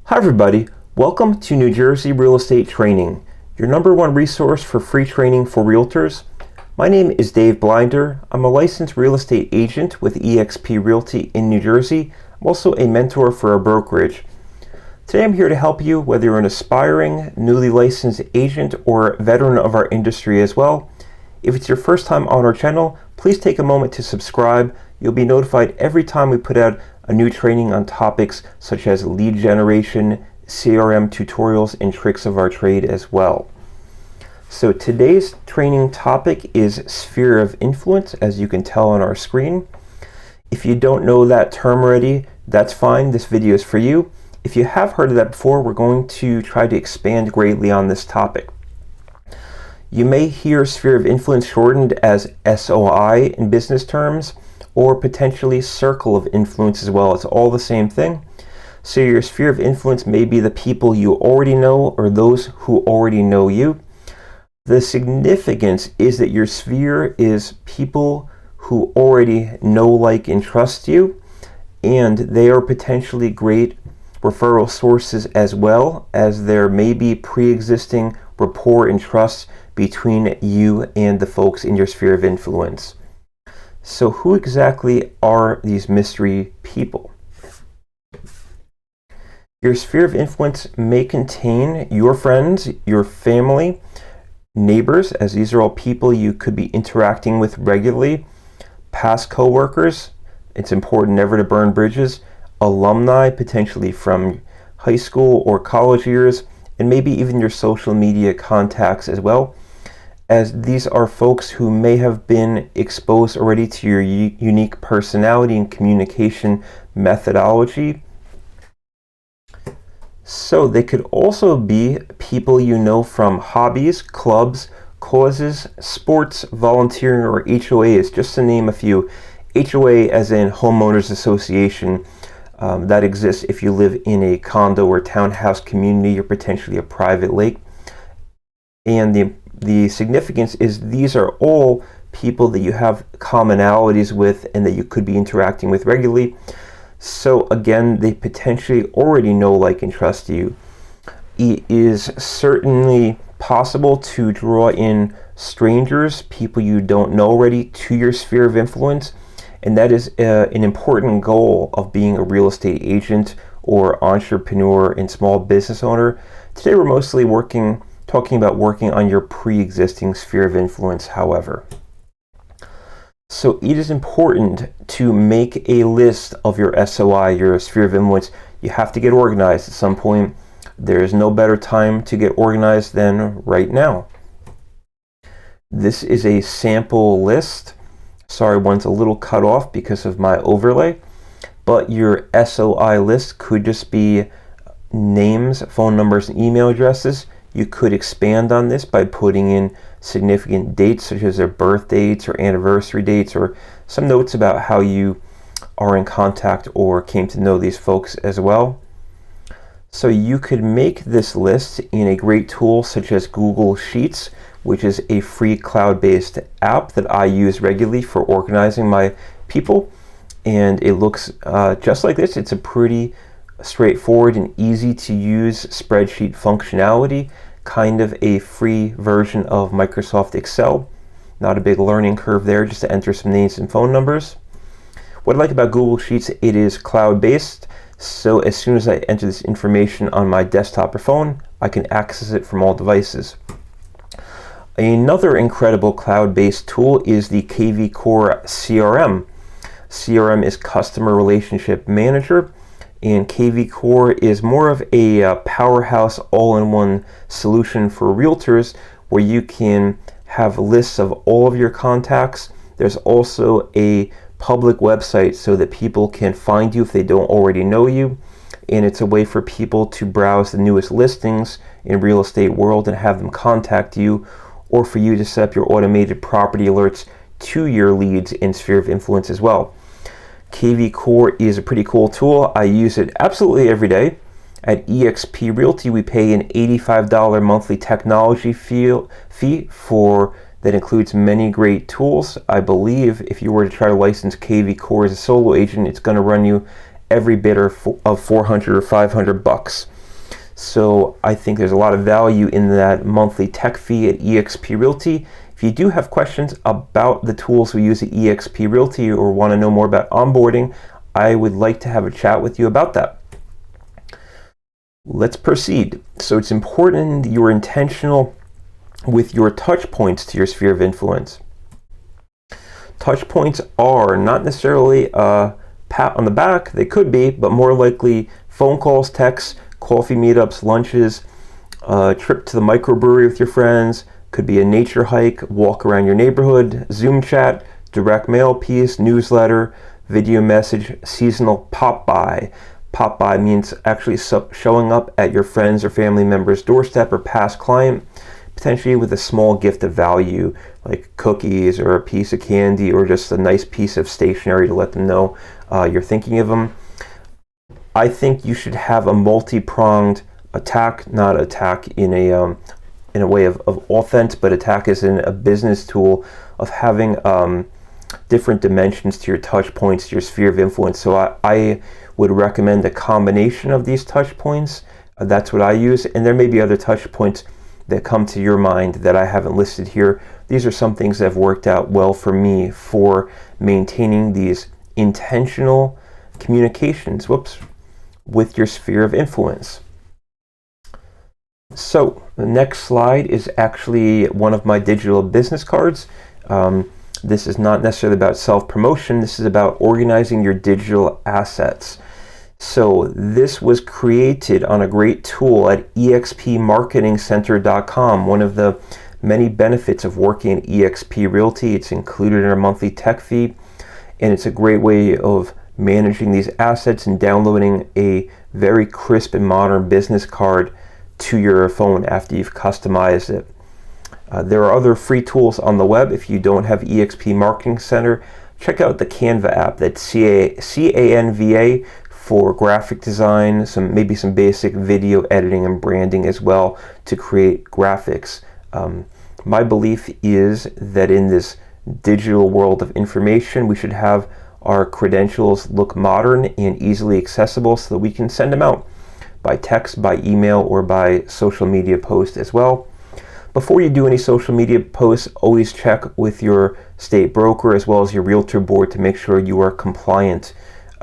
Hi everybody, welcome to New Jersey Real Estate Training, your #1 resource for free training for realtors. My name is Dave Blinder. I'm a licensed real estate agent with eXp Realty in New Jersey. I'm also a mentor for a brokerage. Today I'm here to help you whether you're an aspiring, newly licensed agent or veteran of our industry as well. If it's your first time on our channel, please take a moment to subscribe. You'll be notified every time we put out a new training on topics such as lead generation, CRM tutorials, and tricks of our trade as well. So today's training topic is sphere of influence, as you can tell on our screen. If you don't know that term already, that's fine. This video is for you. If you have heard of that before, we're going to try to expand greatly on this topic. You may hear sphere of influence shortened as SOI in business terms, or potentially circle of influence as well. It's all the same thing. So your sphere of influence may be the people you already know or those who already know you. The significance is that your sphere is people who already know, like, and trust you, and they are potentially great referral sources as well, as there may be pre-existing rapport and trust between you and the folks in your sphere of influence. So who exactly are these mystery people? Your sphere of influence may contain your friends, your family, neighbors, as these are all people you could be interacting with regularly, past coworkers, it's important never to burn bridges, alumni, potentially from high school or college years, and maybe even your social media contacts as well, as these are folks who may have been exposed already to your unique personality and communication methodology. So they could also be people you know from hobbies, clubs, causes, sports, volunteering, or HOAs, just to name a few. HOA as in homeowners association, that exists if you live in a condo or townhouse community or potentially a private lake. And the significance is these are all people that you have commonalities with and that you could be interacting with regularly. So again, they potentially already know, like, and trust you. It is certainly possible to draw in strangers, people you don't know already, to your sphere of influence. And that is an important goal of being a real estate agent or entrepreneur and small business owner. Today we're mostly talking about working on your pre-existing sphere of influence, however. So it is important to make a list of your SOI, your sphere of influence. You have to get organized at some point. There is no better time to get organized than right now. This is a sample list. Sorry, one's a little cut off because of my overlay, but your SOI list could just be names, phone numbers, and email addresses. You could expand on this by putting in significant dates such as their birth dates or anniversary dates, or some notes about how you are in contact or came to know these folks as well. So you could make this list in a great tool such as Google Sheets, which is a free cloud-based app that I use regularly for organizing my people. And it looks just like this. It's a pretty straightforward and easy to use spreadsheet functionality, kind of a free version of Microsoft Excel. Not a big learning curve there, just to enter some names and phone numbers. What I like about Google Sheets, it is cloud-based, so as soon as I enter this information on my desktop or phone, I can access it from all devices. Another incredible cloud-based tool is the KV Core CRM. CRM is Customer Relationship Manager, and KV Core is more of a powerhouse all-in-one solution for realtors where you can have lists of all of your contacts. There's also a public website so that people can find you if they don't already know you, and it's a way for people to browse the newest listings in real estate world and have them contact you, or for you to set up your automated property alerts to your leads in sphere of influence as well. KV Core is a pretty cool tool. I use it absolutely every day. At eXp Realty, we pay an $85 monthly technology fee for that includes many great tools. I believe if you were to try to license KV Core as a solo agent, it's going to run you every bit of $400 or $500. So I think there's a lot of value in that monthly tech fee at eXp Realty. If you do have questions about the tools we use at eXp Realty or want to know more about onboarding, I would like to have a chat with you about that. Let's proceed. So it's important you're intentional with your touch points to your sphere of influence. Touch points are not necessarily a pat on the back. They could be, but more likely phone calls, texts, coffee meetups, lunches, a trip to the microbrewery with your friends, could be a nature hike, walk around your neighborhood, Zoom chat, direct mail piece, newsletter, video message, seasonal pop-by. Pop-by means actually showing up at your friends or family member's doorstep or past client, potentially with a small gift of value like cookies or a piece of candy or just a nice piece of stationery to let them know you're thinking of them. I think you should have a multi-pronged attack, not attack in a way of offense, but attack is in a business tool of having different dimensions to your touch points, to your sphere of influence. So I would recommend a combination of these touch points. That's what I use, and there may be other touch points that come to your mind that I haven't listed here. These are some things that have worked out well for me for maintaining these intentional communications with your sphere of influence. So the next slide is actually one of my digital business cards. This is not necessarily about self-promotion. This is about organizing your digital assets. So this was created on a great tool at expmarketingcenter.com. One of the many benefits of working at eXp Realty. It's included in our monthly tech fee, and it's a great way of managing these assets and downloading a very crisp and modern business card to your phone after you've customized it. There are other free tools on the web. If you don't have eXp Marketing Center, check out the Canva app. That's CANVA for graphic design, maybe some basic video editing and branding as well to create graphics. My belief is that in this digital world of information, we should have our credentials look modern and easily accessible so that we can send them out by text, by email, or by social media post as well. Before you do any social media posts, always check with your state broker as well as your realtor board to make sure you are compliant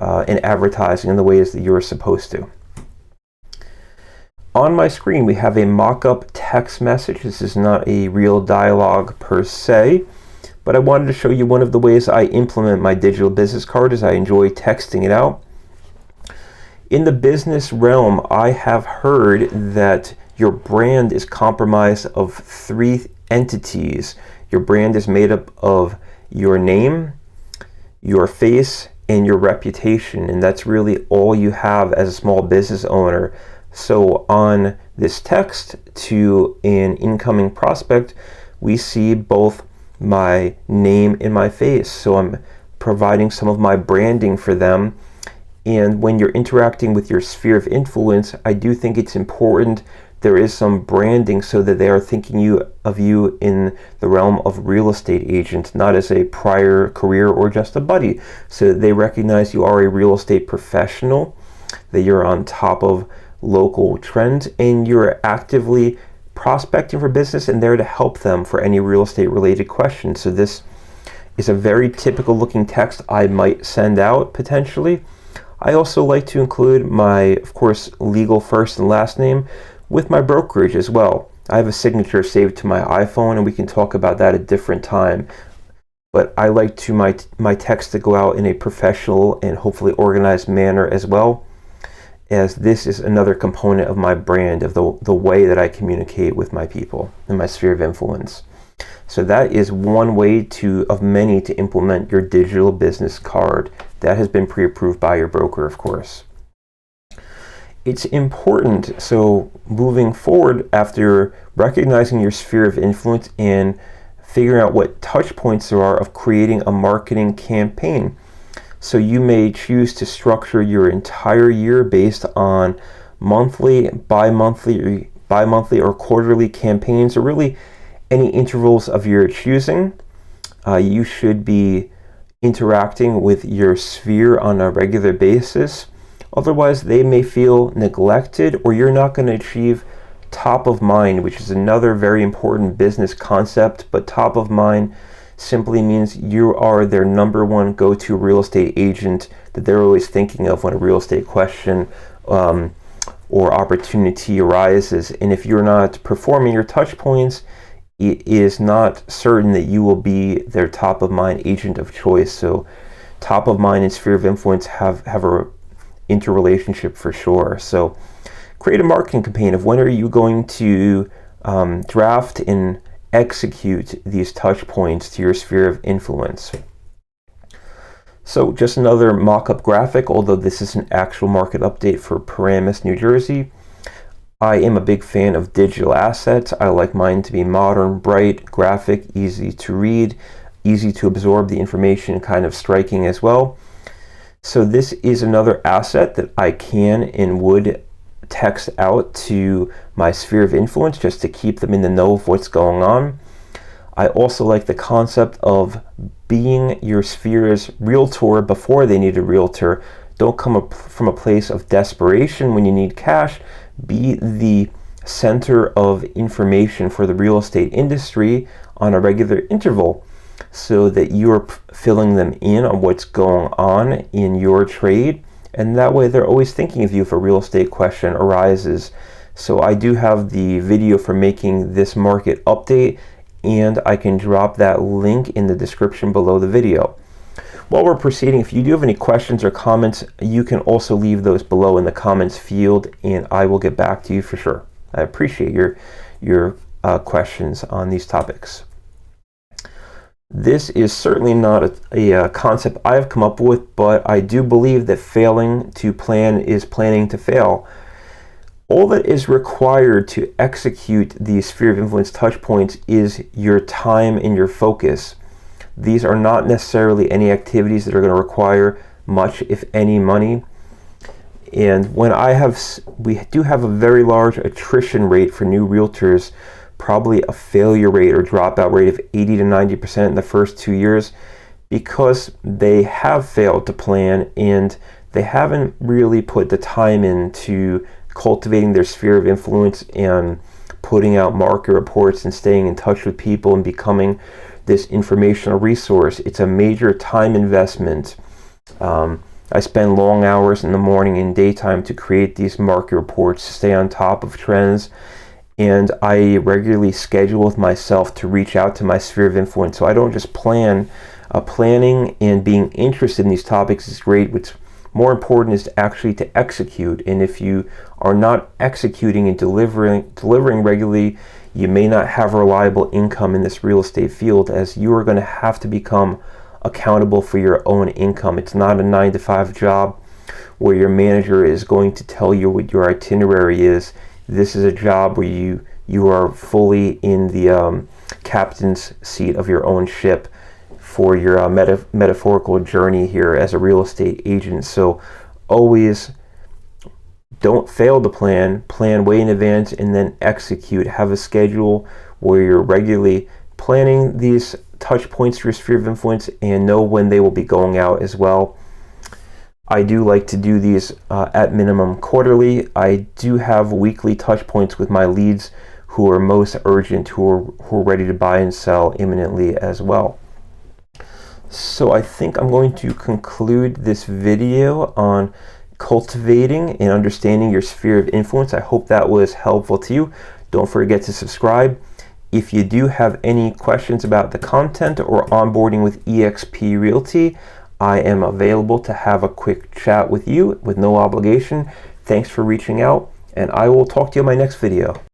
in advertising in the ways that you're supposed to. On my screen, we have a mock-up text message. This is not a real dialogue per se, but I wanted to show you one of the ways I implement my digital business card as I enjoy texting it out. In the business realm, I have heard that your brand is comprised of 3 entities. Your brand is made up of your name, your face, and your reputation, and that's really all you have as a small business owner. So on this text to an incoming prospect, we see both my name and my face. So I'm providing some of my branding for them. And when you're interacting with your sphere of influence, I do think it's important there is some branding so that they are thinking of you in the realm of real estate agent, not as a prior career or just a buddy, so that they recognize you are a real estate professional, that you're on top of local trends, and you're actively prospecting for business and there to help them for any real estate related questions. So this is a very typical looking text I might send out potentially. I also like to include my, of course, legal first and last name with my brokerage as well. I have a signature saved to my iPhone, and we can talk about that at a different time. But I like to my text to go out in a professional and hopefully organized manner as well, as this is another component of my brand, of the way that I communicate with my people in my sphere of influence. So that is one way of many to implement your digital business card. That has been pre-approved by your broker, of course. It's important, so moving forward, after recognizing your sphere of influence and figuring out what touch points there are of creating a marketing campaign. So you may choose to structure your entire year based on monthly, bi-monthly or quarterly campaigns, or really any intervals of your choosing. You should be interacting with your sphere on a regular basis. Otherwise, they may feel neglected, or you're not going to achieve top of mind, which is another very important business concept. But top of mind simply means you are their number one go-to real estate agent that they're always thinking of when a real estate question or opportunity arises. And if you're not performing your touch points, it is not certain that you will be their top of mind agent of choice. So top of mind and sphere of influence have a interrelationship for sure. So create a marketing campaign of when are you going to draft and execute these touch points to your sphere of influence. So just another mock-up graphic, although this is an actual market update for Paramus, New Jersey. I am a big fan of digital assets. I like mine to be modern, bright, graphic, easy to read, easy to absorb the information, kind of striking as well. So this is another asset that I can and would text out to my sphere of influence just to keep them in the know of what's going on. I also like the concept of being your sphere's realtor before they need a realtor. Don't come up from a place of desperation when you need cash. Be the center of information for the real estate industry on a regular interval so that you're filling them in on what's going on in your trade. And that way they're always thinking of you if a real estate question arises. So I do have the video for making this market update, and I can drop that link in the description below the video. While we're proceeding, if you do have any questions or comments, you can also leave those below in the comments field, and I will get back to you for sure. I appreciate your questions on these topics. This is certainly not a concept I have come up with, but I do believe that failing to plan is planning to fail. All that is required to execute these sphere of influence touch points is your time and your focus. These are not necessarily any activities that are going to require much, if any, money. And we do have a very large attrition rate for new realtors, probably a failure rate or dropout rate of 80 to 90% in the first 2 years, because they have failed to plan and they haven't really put the time into cultivating their sphere of influence and putting out market reports and staying in touch with people and becoming this informational resource. It's a major time investment. I spend long hours in the morning and daytime to create these market reports, to stay on top of trends, and I regularly schedule with myself to reach out to my sphere of influence. So I don't just plan. Planning and being interested in these topics is great. What's more important is actually to execute. And if you are not executing and delivering regularly, you may not have reliable income in this real estate field, as you are going to have to become accountable for your own income. It's not a 9-to-5 job where your manager is going to tell you what your itinerary is. This is a job where you are fully in the captain's seat of your own ship for your metaphorical journey here as a real estate agent. So always don't fail to plan way in advance, and then execute. Have a schedule where you're regularly planning these touch points for your sphere of influence and know when they will be going out as well. I do like to do these at minimum quarterly. I do have weekly touch points with my leads who are most urgent, who are ready to buy and sell imminently as well. So I think I'm going to conclude this video on cultivating and understanding your sphere of influence. I hope that was helpful to you. Don't forget to subscribe. If you do have any questions about the content or onboarding with eXp Realty, I am available to have a quick chat with you with no obligation. Thanks for reaching out, and I will talk to you in my next video.